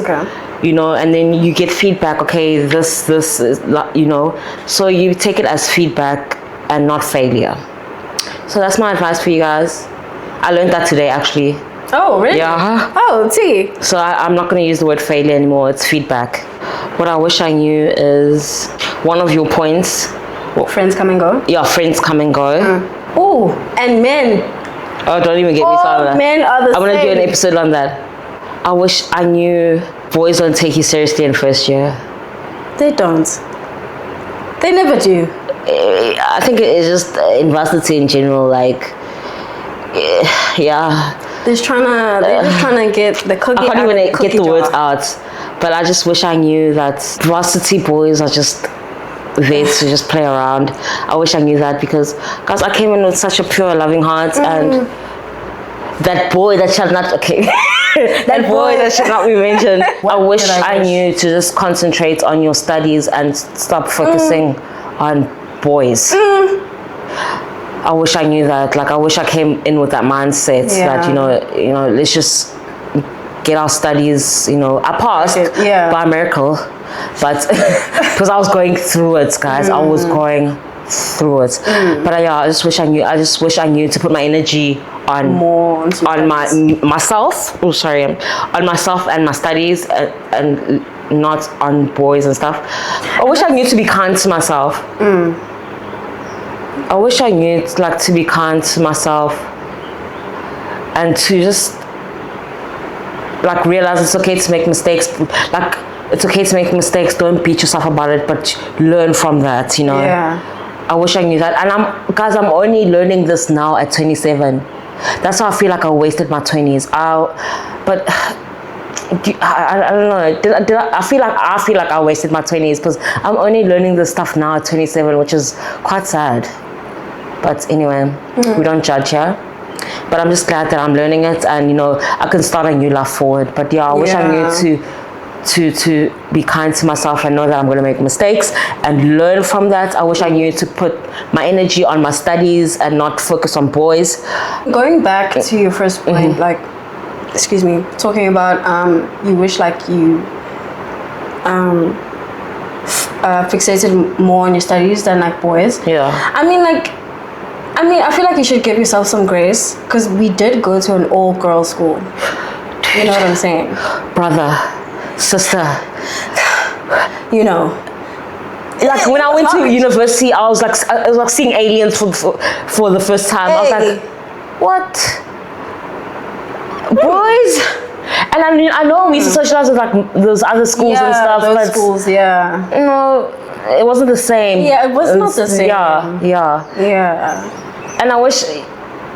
A: you know, and then you get feedback, okay, this is, you know, so you take it as feedback and not failure. So that's my advice for you guys. I learned that today, actually.
B: Oh, really?
A: Yeah.
B: Oh, see.
A: So I'm not going to use the word failure anymore. It's feedback. What I wish I knew is one of your points.
B: Friends come and go.
A: Yeah, friends come and go.
B: Oh, and men.
A: Oh, don't even get me started on that.
B: Men are the same.
A: I'm going to do an episode on that. I wish I knew boys don't take you seriously in first year.
B: They don't. They never do.
A: I think it's just in varsity in general, like, yeah.
B: They're just trying to get the cookie.
A: I can't
B: even
A: get the words out, but I just wish I knew that varsity boys are just there to just play around. I wish I knew that, because guys, I came in with such a pure, loving heart, and that boy that shall not that boy that should not be mentioned. I wish I knew to just concentrate on your studies and stop focusing on boys. I wish I knew that. Like, I wish I came in with that mindset that you know, let's just get our studies. You know, I passed by miracle, but because I was going through it, guys. I was going through it. But I just wish I knew. I just wish I knew to put my energy on myself. Oh, sorry, on myself and my studies, and not on boys and stuff. I wish I knew to be kind to myself. I wish I knew to be kind to myself and to just realize it's okay to make mistakes. Like, it's okay to make mistakes. Don't beat yourself about it, but learn from that, you know. I wish I knew that. And I'm only learning this now at 27. That's how I feel like I wasted my 20s. But I don't know. I feel like I wasted my 20s because I'm only learning this stuff now at 27, which is quite sad. But anyway, we don't judge here. But I'm just glad that I'm learning it, and you know, I can start a new life forward. But I wish I knew to be kind to myself and know that I'm going to make mistakes and learn from that. I wish I knew to put my energy on my studies and not focus on boys. Going back
B: to your first point, talking about you wish you fixated more on your studies than boys. I feel like you should give yourself some grace, because we did go to an all-girls school. You know what I'm saying?
A: Brother, sister.
B: You know.
A: When I went to university, I was like seeing aliens for the first time. I was like, what? Boys? And I know we used to socialize with those other schools and stuff.
B: Those schools,
A: no, it wasn't the same.
B: Yeah, it was not the same.
A: Yeah. And I wish,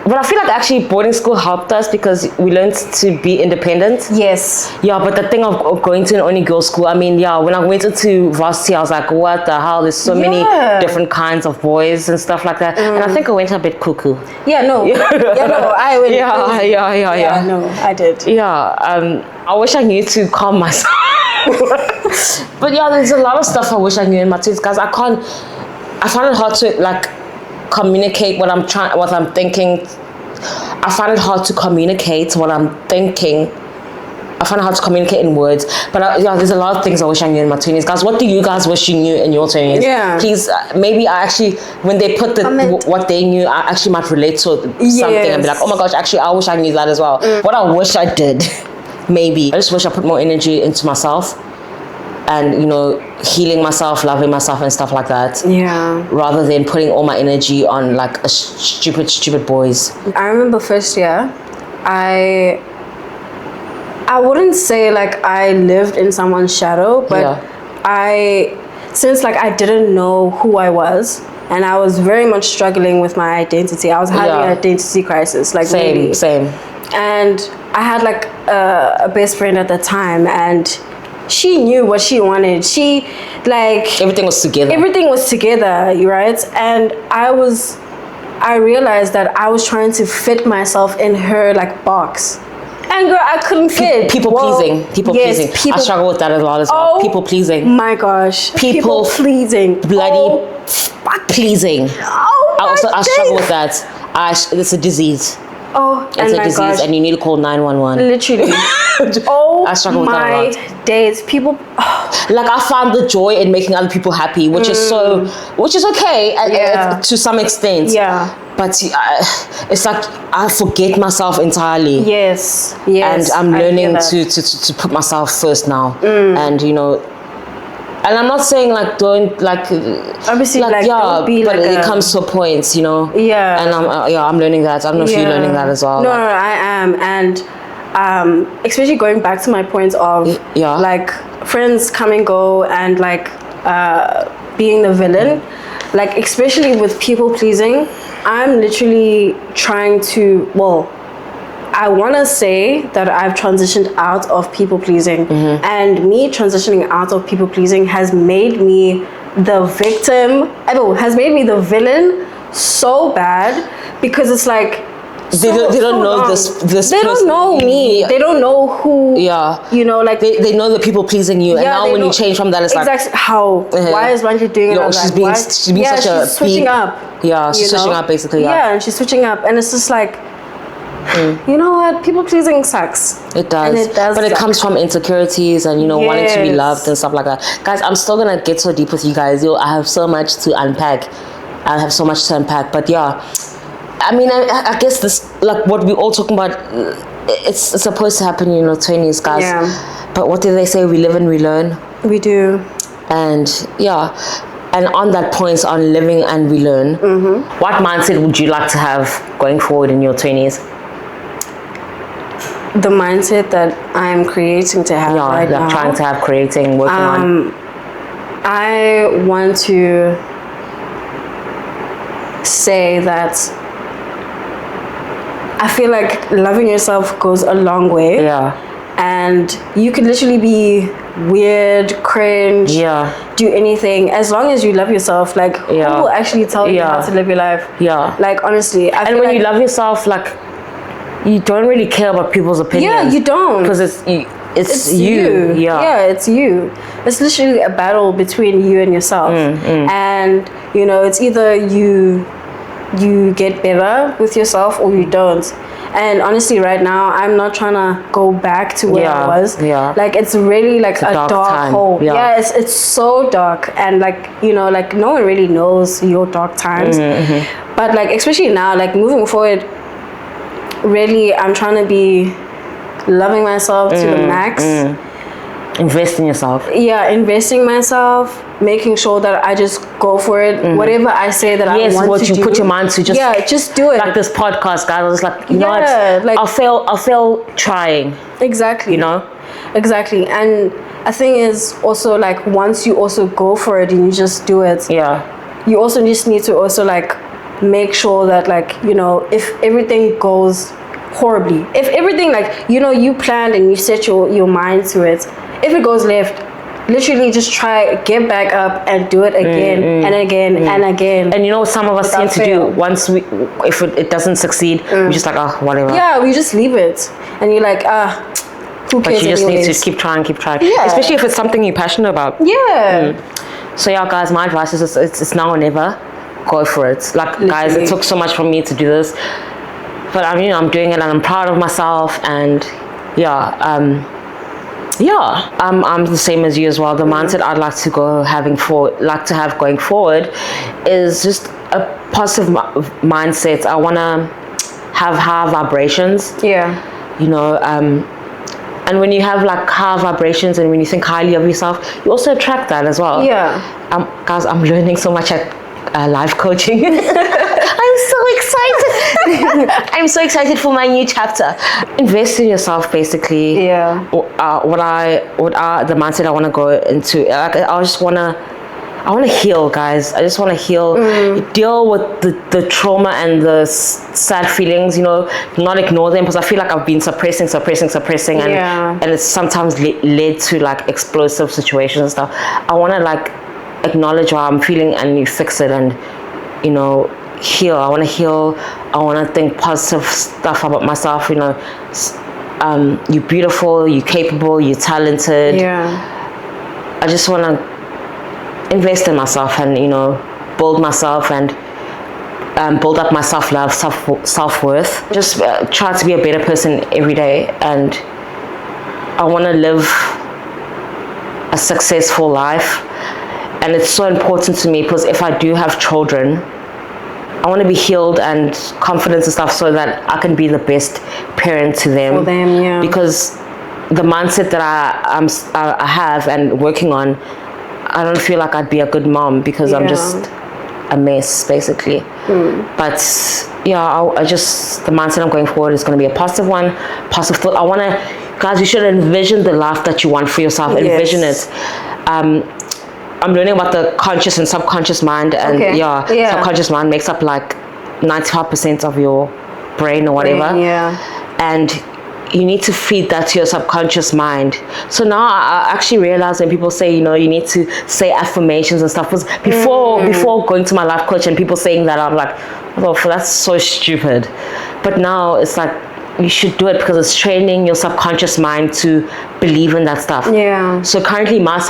A: but I feel like actually boarding school helped us because we learned to be independent.
B: Yes.
A: Yeah, but the thing of going to an only girls school, I mean, yeah, when I went into varsity, I was like, what the hell? There's so many different kinds of boys and stuff like that. And I think I went a bit cuckoo.
B: Yeah, no. I went.
A: Yeah.
B: No, I did.
A: Yeah, I wish I knew to calm myself. But yeah, there's a lot of stuff I wish I knew in my teens, guys. I find it hard to like communicate what I'm thinking. I find it hard to communicate what I'm thinking. I find it hard to communicate in words. But yeah, there's a lot of things I wish I knew in my 20s. Guys, what do you guys wish you knew in your 20s?
B: Yeah.
A: Please, maybe I actually, when they put what they knew, I actually might relate to something and be like, oh my gosh, actually, I wish I knew that as well. What I wish I did, maybe. I just wish I put more energy into myself. And, you know, healing myself, loving myself and stuff like that.
B: Yeah.
A: Rather than putting all my energy on like a stupid boys.
B: I remember first year, I wouldn't say like I lived in someone's shadow, but since like I didn't know who I was, and I was very much struggling with my identity. I was having an identity crisis, like
A: same.
B: And I had like a best friend at the time, and she knew what she wanted. She like
A: everything was together,
B: right? And I realized that I was trying to fit myself in her like box, and girl, I couldn't fit.
A: People pleasing. I struggle with that as well.
B: Oh,
A: people pleasing.
B: My gosh,
A: people
B: pleasing,
A: bloody pleasing.
B: Oh,
A: I struggle with that. It's a disease.
B: Oh,
A: it's a disease, and you need to call 911.
B: Literally. I struggle with that a lot. Days, people.
A: Like I found the joy in making other people happy, which is okay to some extent.
B: Yeah.
A: But it's like I forget myself entirely.
B: Yes.
A: And I'm learning to put myself first now, and you know. And I'm not saying like don't like
B: obviously like don't be
A: but
B: like
A: it comes to a point, you know.
B: Yeah.
A: And I'm learning that. I don't know if you're learning that as well.
B: No, I am, and especially going back to my point of like friends come and go and like being the villain, like especially with people pleasing, I'm literally trying to I want to say that I've transitioned out of people pleasing, and me transitioning out of people pleasing has made me the victim. Has made me the villain so bad, because it's like
A: they don't know this.
B: They don't know me. Yeah. They don't know who.
A: Yeah.
B: You know, like
A: they know the people pleasing you, and now when you change from that, it's
B: exactly like how. Why is Ranji doing it?
A: She's being such a
B: switching up.
A: Yeah, she's switching up basically.
B: Yeah, and she's switching up, and it's just like. You know what? People pleasing sucks.
A: It does.
B: And it does.
A: But it comes from insecurities and, you know, wanting to be loved and stuff like that. Guys, I'm still going to get so deep with you guys. I have so much to unpack. But yeah, I mean, I guess this, like what we all talking about, it's supposed to happen in your 20s, guys.
B: Yeah.
A: But what do they say? We live and we learn.
B: We do.
A: And yeah. And on that point, on living and we learn, what mindset would you like to have going forward in your 20s?
B: The mindset that I'm creating to have right now.
A: Trying to have, creating, working on.
B: I want to say that I feel like loving yourself goes a long way.
A: Yeah.
B: And you can literally be weird, cringe, do anything. As long as you love yourself, like who will actually tell you how to live your life?
A: Yeah.
B: Like honestly.
A: And when you love yourself, like you don't really care about people's opinions.
B: Yeah, you don't.
A: Because it's you.
B: Yeah, it's you. It's literally a battle between you and yourself. And you know, it's either you get better with yourself or you don't. And honestly, right now, I'm not trying to go back to where I was. Yeah. Like it's really like a dark hole. Yeah, it's so dark, and like you know, like no one really knows your dark times. But like especially now, like moving forward. Really, I'm trying to be loving myself to the max.
A: Invest in yourself.
B: Yeah, investing in myself, making sure that I just go for it. Whatever I say that I want to do. Yes, what you
A: put your mind to,
B: just do it.
A: Like this podcast, guys. I was like, you know what? Like, I'll fail trying.
B: Exactly.
A: You know?
B: Exactly. And a thing is also like once you also go for it and you just do it.
A: Yeah.
B: You also just need to also like make sure that, like, you know, if everything goes horribly, if everything, like, you know, you planned and you set your mind to it, if it goes left, literally just try, get back up and do it again and again and again.
A: And you know what some of us tend to do once if it doesn't succeed, we just like, oh, whatever.
B: Yeah, we just leave it. And you're like, who cares?
A: But you just
B: anyways?
A: need to keep trying.
B: Yeah.
A: Especially if it's something you're passionate about.
B: Yeah.
A: So yeah, guys, my advice is it's now or never. Go for it. Like,
B: Literally.
A: guys, it took so much for me to do this. But I'm doing it and I'm proud of myself, and I'm the same as you as well. The mindset I'd like to have going forward is just a positive mindset. I want to have high vibrations.
B: Yeah.
A: You know, and when you have like high vibrations and when you think highly of yourself, you also attract that as well.
B: Yeah.
A: Guys, I'm learning so much at life coaching. I'm so excited. I'm so excited for my new chapter. Invest in yourself, basically.
B: Yeah.
A: The mindset I want to go into. Like, I want to heal, guys. I just want to heal. Deal with the trauma and the sad feelings, you know, not ignore them, because I feel like I've been suppressing and it's sometimes led to like explosive situations and stuff. I want to like acknowledge how I'm feeling and you fix it and, you know, heal. I want to heal. I want to think positive stuff about myself, you know. You're beautiful, you're capable, you're talented.
B: Yeah.
A: I just want to invest in myself and, you know, build myself and build up my self-love, self-worth. Just try to be a better person every day, and I want to live a successful life. And it's so important to me because if I do have children, I want to be healed and confident and stuff so that I can be the best parent to them.
B: For them, yeah.
A: Because the mindset that I have and working on, I don't feel like I'd be a good mom because I'm just a mess, basically. But yeah, the mindset I'm going forward is going to be a positive one, positive thought. Guys, you should envision the life that you want for yourself. Envision it. I'm learning about the conscious and subconscious mind, and subconscious mind makes up like 95% of your brain or whatever. And you need to feed that to your subconscious mind. So now I actually realize when people say, you know, you need to say affirmations and stuff. Before going to my life coach and people saying that, I'm like, oh, that's so stupid. But now it's like, you should do it because it's training your subconscious mind to believe in that stuff. Yeah. So currently guys,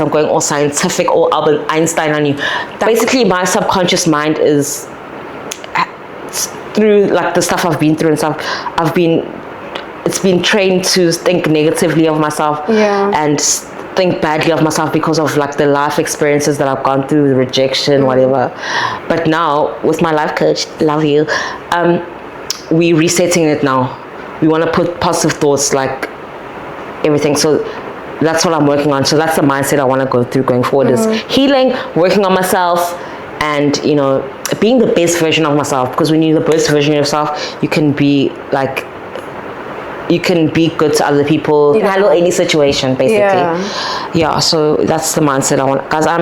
A: I'm going all scientific, all Albert Einstein on you. Basically, my subconscious mind is through like the stuff I've been through and stuff. It's been trained to think negatively of myself and think badly of myself because of like the life experiences that I've gone through, the rejection, whatever. But now with my life coach, love you, we're resetting it now. We want to put positive thoughts, like everything. So that's what I'm working on. So that's the mindset I want to go through going forward, is healing, working on myself, and, you know, being the best version of myself. Because when you're the best version of yourself, you can be like, you can be good to other people, you can handle any situation, basically. So that's the mindset I want. Guys, I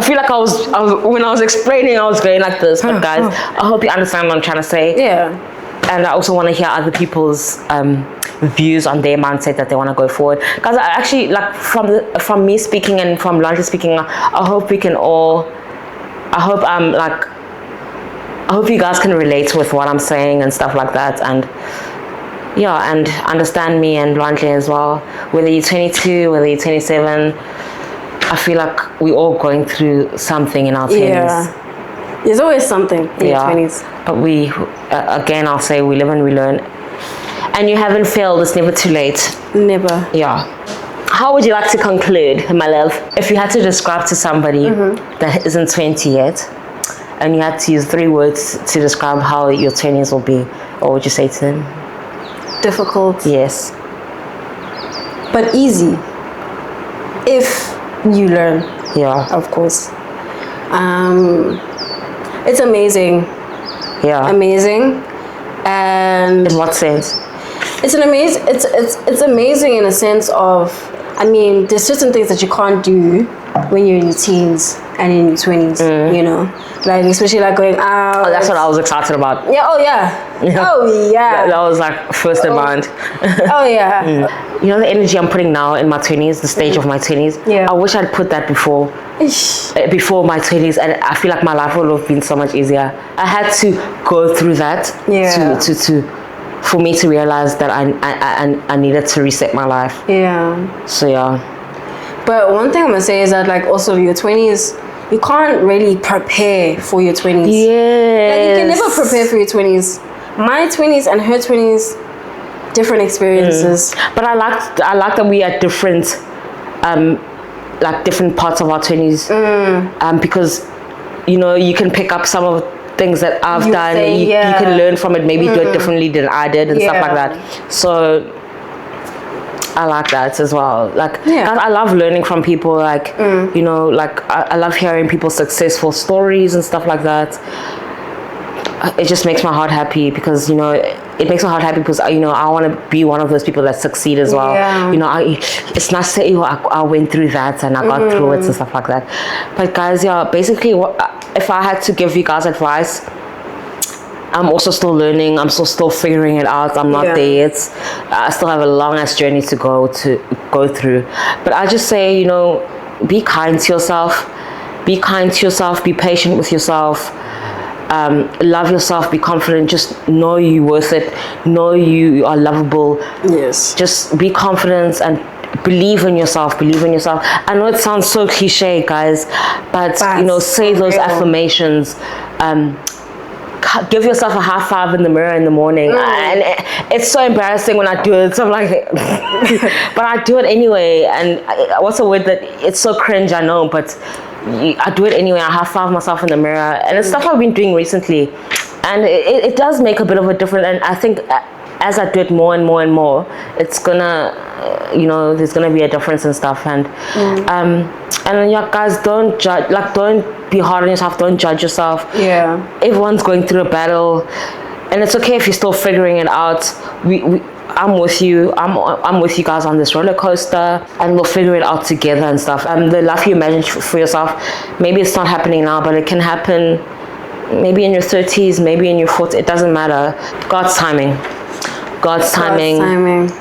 A: feel like I was when I was explaining, I was going like this, but guys, I hope you understand what I'm trying to say. And I also want to hear other people's views on their mindset that they want to go forward. Guys, I actually, like, from me speaking and from Lanti speaking, I hope we can all, I hope you guys can relate with what I'm saying and stuff like that, and and understand me and Lanti as well. Whether you're 22, whether you're 27, I feel like we're all going through something in our 20s.
B: There's always something in your 20s.
A: But we, again, I'll say, we live and we learn. And you haven't failed. It's never too late.
B: Never.
A: How would you like to conclude, my love? If you had to describe to somebody that isn't 20 yet, and you had to use 3 words to describe how your 20s will be, what would you say to them?
B: Difficult.
A: Yes.
B: But easy. If you learn. Of course. It's amazing. Amazing. And
A: in what sense?
B: It's amazing in a sense of, I mean, there's certain things that you can't do when you're in your teens. and in your 20s, you know, like especially like going out.
A: Oh, that's what I was excited about.
B: Yeah. Oh yeah.
A: Yeah.
B: Oh yeah.
A: That was like first in mind.
B: Oh yeah.
A: You know, the energy I'm putting now in my 20s, the stage of my 20s.
B: Yeah.
A: I wish I'd put that before my 20s, and I feel like my life would have been so much easier. I had to go through that for me to realize that I needed to reset my life.
B: Yeah.
A: So yeah.
B: But one thing I'm gonna say is that like also your 20s, you can't really prepare for your 20s.
A: Yeah.
B: Like you can never prepare for your 20s. My 20s and her 20s, different experiences.
A: But I like that we are different, like different parts of our 20s. Because you know, you can pick up some of things that I've done. You can learn from it, maybe do it differently than I did and stuff like that. So I like that as well. Like I love learning from people, like you know, like I love hearing people's successful stories and stuff like that. It just makes my heart happy, because you know, it makes my heart happy because you know, I want to be one of those people that succeed as well. You know, it's nice to say, I went through that and I got through it and stuff like that. But guys, yeah, basically if I had to give you guys advice, I'm also still learning. I'm still figuring it out. I'm not there yet. I still have a long ass journey to go through. But I just say, you know, be kind to yourself. Be kind to yourself. Be patient with yourself. Love yourself. Be confident. Just know you're worth it. Know you are lovable.
B: Yes.
A: Just be confident and believe in yourself. Believe in yourself. I know it sounds so cliche, guys, but you know, say those affirmations. Give yourself a high five in the mirror in the morning. And it's so embarrassing when I do it, so I'm like but I do it anyway. And what's a word that it's so cringe, I know, but I do it anyway. I high five myself in the mirror, and it's stuff I've been doing recently, and it does make a bit of a difference. And I think as I do it more and more and more, it's gonna you know, there's gonna be a difference and stuff. And yeah, guys, don't judge, like, don't be hard on yourself, don't judge yourself. Everyone's going through a battle, and it's okay if you're still figuring it out. I'm with you. I'm with you guys on this roller coaster, and we'll figure it out together and stuff. The life you imagine for yourself, maybe it's not happening now, but it can happen maybe in your 30s, maybe in your 40s. It doesn't matter. God's timing.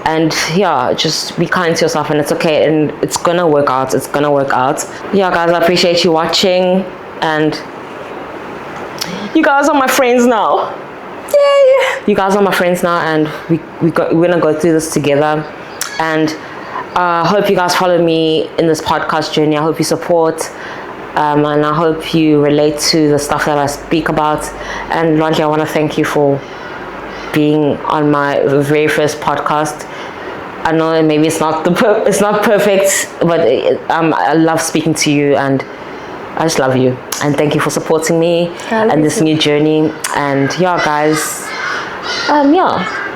A: And yeah, just be kind to yourself, and it's okay, and it's gonna work out. Yeah, guys, I appreciate you watching, and you guys are my friends now. Yay! You guys are my friends now, and we're gonna go through this together. And I hope you guys follow me in this podcast journey. I hope you support, and I hope you relate to the stuff that I speak about. And Lonji, I want to thank you for being on my very first podcast. I know maybe it's not perfect, but I love speaking to you, and I just love you, and thank you for supporting me and this new journey. And yeah, guys,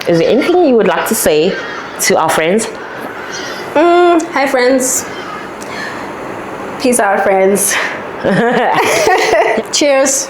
A: is there anything you would like to say to our friends?
B: Hi friends, peace out friends. Cheers.